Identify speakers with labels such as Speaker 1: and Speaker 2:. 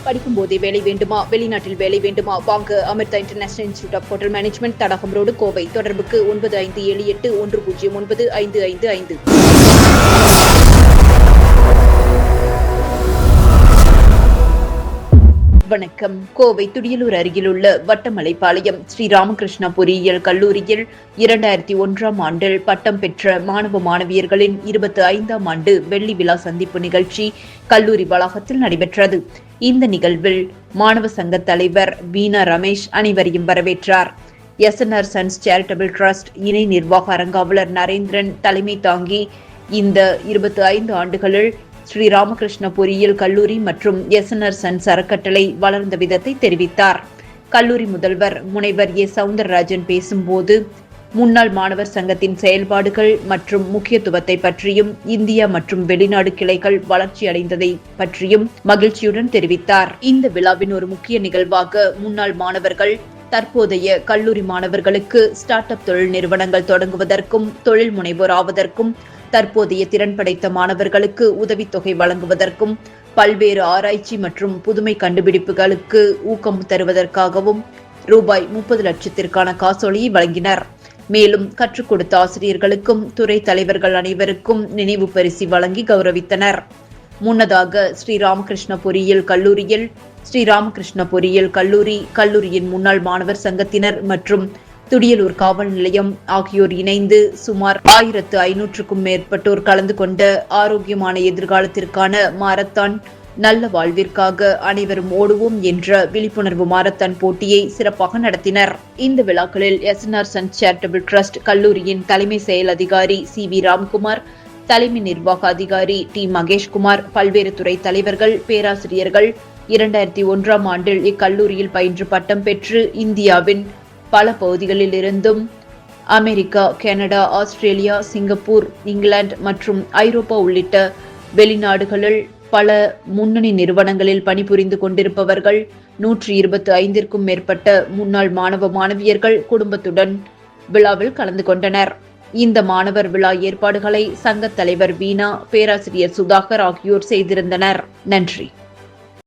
Speaker 1: படிக்கும் போதே வேலை வேண்டுமா? வெளிநாட்டில் வேலை வேண்டுமா? வாங்க Amrita international institute of hotel management, Thadagam road, Kovai. தொடர்புக்கு 9578109555. வணக்கம். கோவை துடியலூர் அருகிலுள்ள வட்டமலைப்பாளையம் ஸ்ரீ ராமகிருஷ்ணா பொறியியல் கல்லூரியில் 2001ஆம் ஆண்டில் பட்டம் பெற்ற மாணவ மாணவியர்களின் 25ஆம் ஆண்டு வெள்ளி விழா சந்திப்பு நிகழ்ச்சி கல்லூரி வளாகத்தில் நடைபெற்றது. இந்த நிகழ்வில் மாணவ சங்க தலைவர் வீணா ரமேஷ் அனைவரையும் வரவேற்றார். எஸ்என்ஆர் சன்ஸ் சேரிட்டபிள் டிரஸ்ட் இணை நிர்வாக அரங்காவலர் நரேந்திரன் தலைமை தாங்கி இந்த 25 ஆண்டுகளில் ஸ்ரீ ராமகிருஷ்ண பொறியியல் கல்லூரி மற்றும் எஸ்என்ஆர் சன்ஸ் அறக்கட்டளை வளர்ந்த விதத்தை தெரிவித்தார். கல்லூரி முதல்வர் முனைவர் ஏ. சவுந்தரராஜன் பேசும்போது முன்னாள் மாணவர் சங்கத்தின் செயல்பாடுகள் மற்றும் முக்கியத்துவத்தை பற்றியும் இந்தியா மற்றும் வெளிநாடு கிளைகள் வளர்ச்சி அடைந்ததை பற்றியும் மகிழ்ச்சியுடன் தெரிவித்தார். இந்த விழாவின் ஒரு முக்கிய நிகழ்வாக முன்னாள் மாணவர்கள் தற்போதைய கல்லூரி மாணவர்களுக்கு ஸ்டார்ட் அப் தொழில் நிறுவனங்கள் தொடங்குவதற்கும் தொழில் முனைவோர் ஆவதற்கும் தற்போதைய திறன் படைத்த மாணவர்களுக்கு உதவித்தொகை வழங்குவதற்கும் பல்வேறு ஆராய்ச்சி மற்றும் புதுமை கண்டுபிடிப்புகளுக்கு ஊக்கம் தருவதற்காகவும் ரூபாய் 30 லட்சத்திற்கான காசோலையை வழங்கினர். மேலும் கற்றுக் கொடுத்த ஆசிரியர்களுக்கும் துறை தலைவர்கள் அனைவருக்கும் நினைவு பரிசு வழங்கி கௌரவித்தனர். முன்னதாக ஸ்ரீராமகிருஷ்ண பொறியியல் கல்லூரி கல்லூரியின் முன்னாள் மாணவர் சங்கத்தினர் மற்றும் துடியலூர் காவல் நிலையம் ஆகியோர் இணைந்து சுமார் 1500க்கும் மேற்பட்டோர் கலந்து கொண்ட ஆரோக்கியமான எதிர்காலத்திற்கான மாரத்தான் நல்ல வாழ்விற்காக அனைவரும் ஓடுவோம் என்ற விழிப்புணர்வு மாரத்தான் போட்டியை சிறப்பாக நடத்தினர். இந்த விழாக்களில் எஸ்என்ஆர் சன்ஸ் சேரிட்டபிள் டிரஸ்ட் கல்லூரியின் தலைமை செயல் அதிகாரி சி.வி. ராம்குமார், தலைமை நிர்வாக அதிகாரி டி. மகேஷ்குமார், பல்வேறு துறை தலைவர்கள், பேராசிரியர்கள் 2001ஆம் ஆண்டில் இக்கல்லூரியில் பயின்று பட்டம் பெற்று இந்தியாவின் பல பகுதிகளில் இருந்தும் America, Canada, Australia, Singapore, England மற்றும் ஐரோப்பா உள்ளிட்ட வெளிநாடுகளில் பல முன்னணி நிறுவனங்களில் பணிபுரிந்து கொண்டிருப்பவர்கள் 125க்கும் மேற்பட்ட முன்னாள் மாணவ மாணவியர்கள் குடும்பத்துடன் விழாவில் கலந்து கொண்டனர். இந்த மாணவர் விழா ஏற்பாடுகளை சங்க தலைவர் வீணா, பேராசிரியர் சுதாகர் ஆகியோர் செய்திருந்தனர். நன்றி.